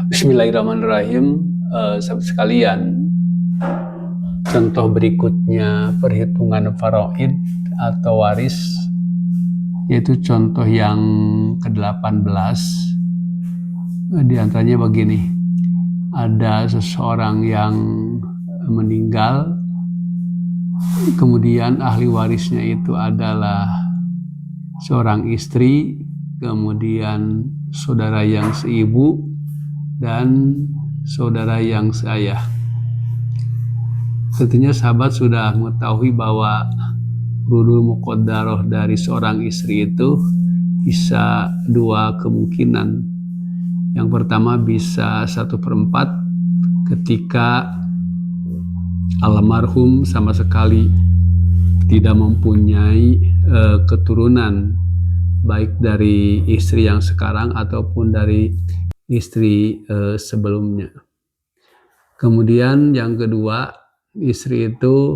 Bismillahirrahmanirrahim. Sahabat sekalian, contoh berikutnya perhitungan faraid atau waris, yaitu contoh yang ke-18. Di antaranya begini, ada seseorang yang meninggal, kemudian ahli warisnya itu adalah seorang istri, kemudian saudara yang seibu, dan saudara yang seayah. Tentunya sahabat sudah mengetahui bahwa rudul muqaddarah dari seorang istri itu bisa dua kemungkinan. Yang pertama bisa 1/4 ketika almarhum sama sekali tidak mempunyai keturunan, baik dari istri yang sekarang ataupun dari istri sebelumnya. Kemudian yang kedua, istri itu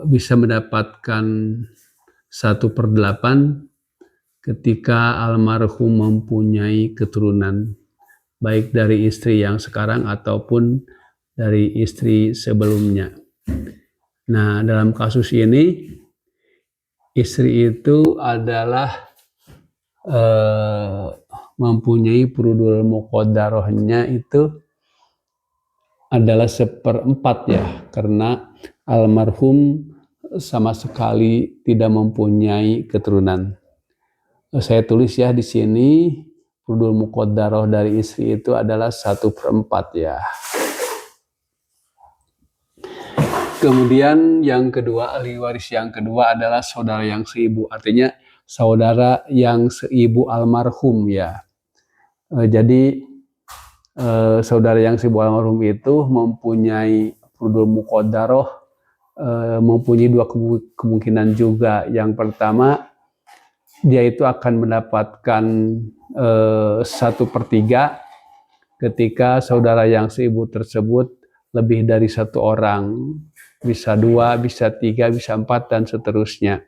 bisa mendapatkan 1/8 ketika almarhum mempunyai keturunan, baik dari istri yang sekarang ataupun dari istri sebelumnya. Nah, dalam kasus ini istri itu adalah mempunyai furudul muqaddarahnya itu adalah 1/4 ya, karena almarhum sama sekali tidak mempunyai keturunan. Saya tulis ya di sini, furudul muqaddarah dari istri itu adalah 1/4 ya. Kemudian yang kedua, ahli waris yang kedua adalah saudara yang seibu, artinya saudara yang seibu almarhum ya. Jadi saudara yang seibu almarhum itu mempunyai furudul muqaddarah, mempunyai dua kemungkinan juga. Yang pertama, dia itu akan mendapatkan 1/3 ketika saudara yang seibu tersebut lebih dari satu orang, bisa 2, bisa 3, bisa 4, dan seterusnya.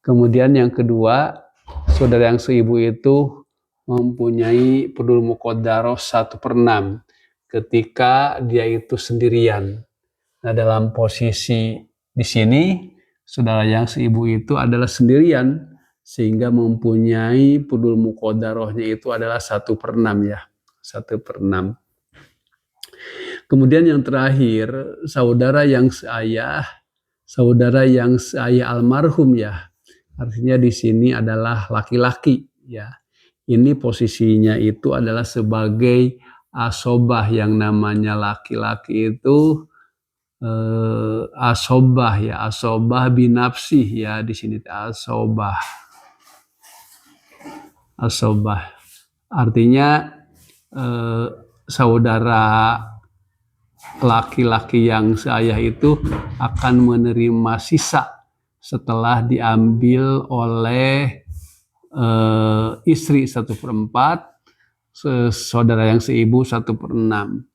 Kemudian yang kedua, saudara yang seibu itu mempunyai furudul muqaddarah 1/6 ketika dia itu sendirian. Nah, dalam posisi di sini saudara yang seibu itu adalah sendirian, sehingga mempunyai furudul muqaddarahnya itu adalah 1/6 ya, 1/6. Kemudian yang terakhir, saudara yang seayah almarhum ya. Artinya di sini adalah laki-laki ya. Ini posisinya itu adalah sebagai asobah. Yang namanya laki-laki itu asobah ya, asobah binafsih ya, di sini asobah. Artinya saudara laki-laki yang seayah itu akan menerima sisa setelah diambil oleh istri 1/4, saudara yang seibu 1/6.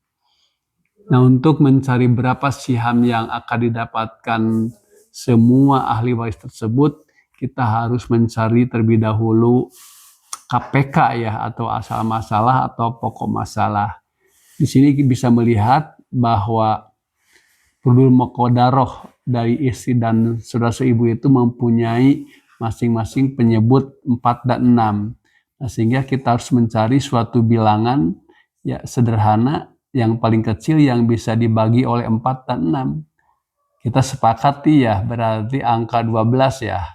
Nah, untuk mencari berapa siham yang akan didapatkan semua ahli waris tersebut, kita harus mencari terlebih dahulu KPK ya, atau asal masalah atau pokok masalah. Di sini bisa melihat bahwa furudul muqaddarah dari istri dan saudara seibu itu mempunyai masing-masing penyebut 4 dan 6. Nah, sehingga kita harus mencari suatu bilangan ya sederhana yang paling kecil yang bisa dibagi oleh 4 dan 6. Kita sepakati ya, berarti angka 12 ya.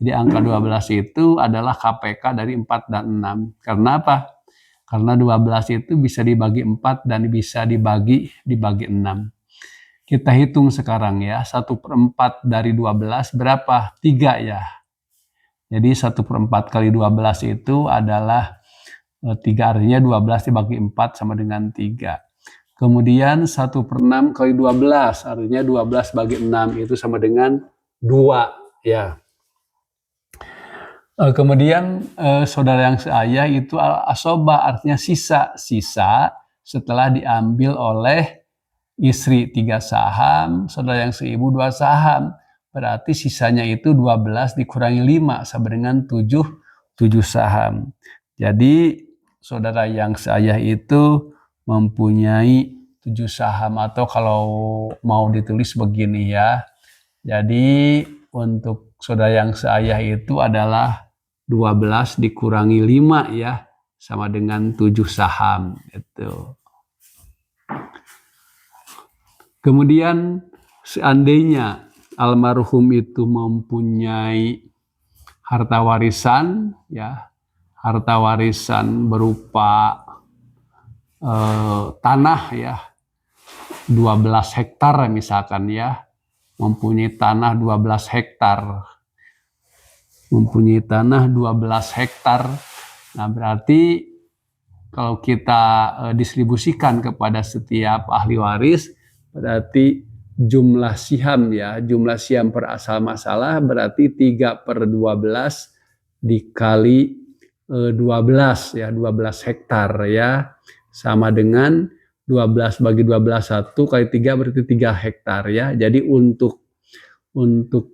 Jadi angka 12 itu adalah KPK dari 4 dan 6. Karena apa? Karena 12 itu bisa dibagi 4 dan bisa dibagi 6. Kita hitung sekarang ya, 1/4 dari 12 berapa? 3 ya. Jadi 1/4 kali 12 itu adalah 3, artinya 12 dibagi 4 sama dengan 3. Kemudian 1/6 kali 12, artinya 12 bagi 6 itu sama dengan 2 ya. Kemudian saudara yang seayah itu asobah, artinya sisa setelah diambil oleh istri 3 saham, saudara yang seibu 2 saham. Berarti sisanya itu 12 dikurangi 5 sama dengan 7 saham. Jadi saudara yang seayah itu mempunyai 7 saham, atau kalau mau ditulis begini ya. Jadi untuk saudara yang seayah itu adalah 12 dikurangi 5 ya, sama dengan 7 saham itu. Kemudian seandainya almarhum itu mempunyai harta warisan ya, harta warisan berupa tanah ya, 12 hektar misalkan ya, mempunyai tanah 12 hektar. Mempunyai tanah 12 hektar. Nah, berarti kalau kita distribusikan kepada setiap ahli waris, berarti jumlah siham ya, jumlah siham per asal masalah berarti 3/12 dikali 12 ya, 12 hektar ya, sama dengan 12 bagi 12, 1 kali 3 berarti 3 hektar ya. Jadi untuk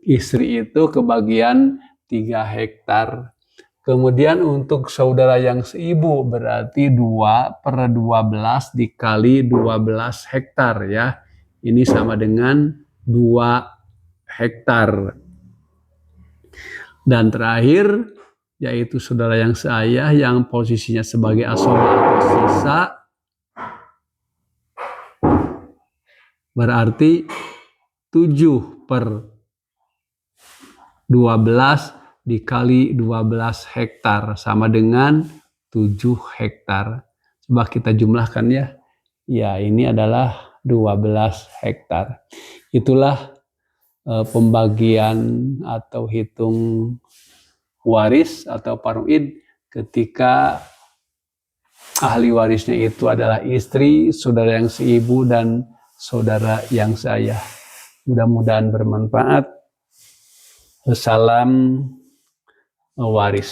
istri itu kebagian 3 hektar. Kemudian untuk saudara yang seibu berarti 2/12 dikali 12 hektar ya. Ini sama dengan 2 hektar. Dan terakhir yaitu saudara yang seayah yang posisinya sebagai asoba atau sisa, berarti 7/12 dikali 12 hektar sama dengan 7 hektar. Coba kita jumlahkan ya. Ya, ini adalah 12 hektar. Itulah pembagian atau hitung waris atau paruid ketika ahli warisnya itu adalah istri, saudara yang seibu, dan saudara yang seayah. Mudah-mudahan bermanfaat. Salam waris.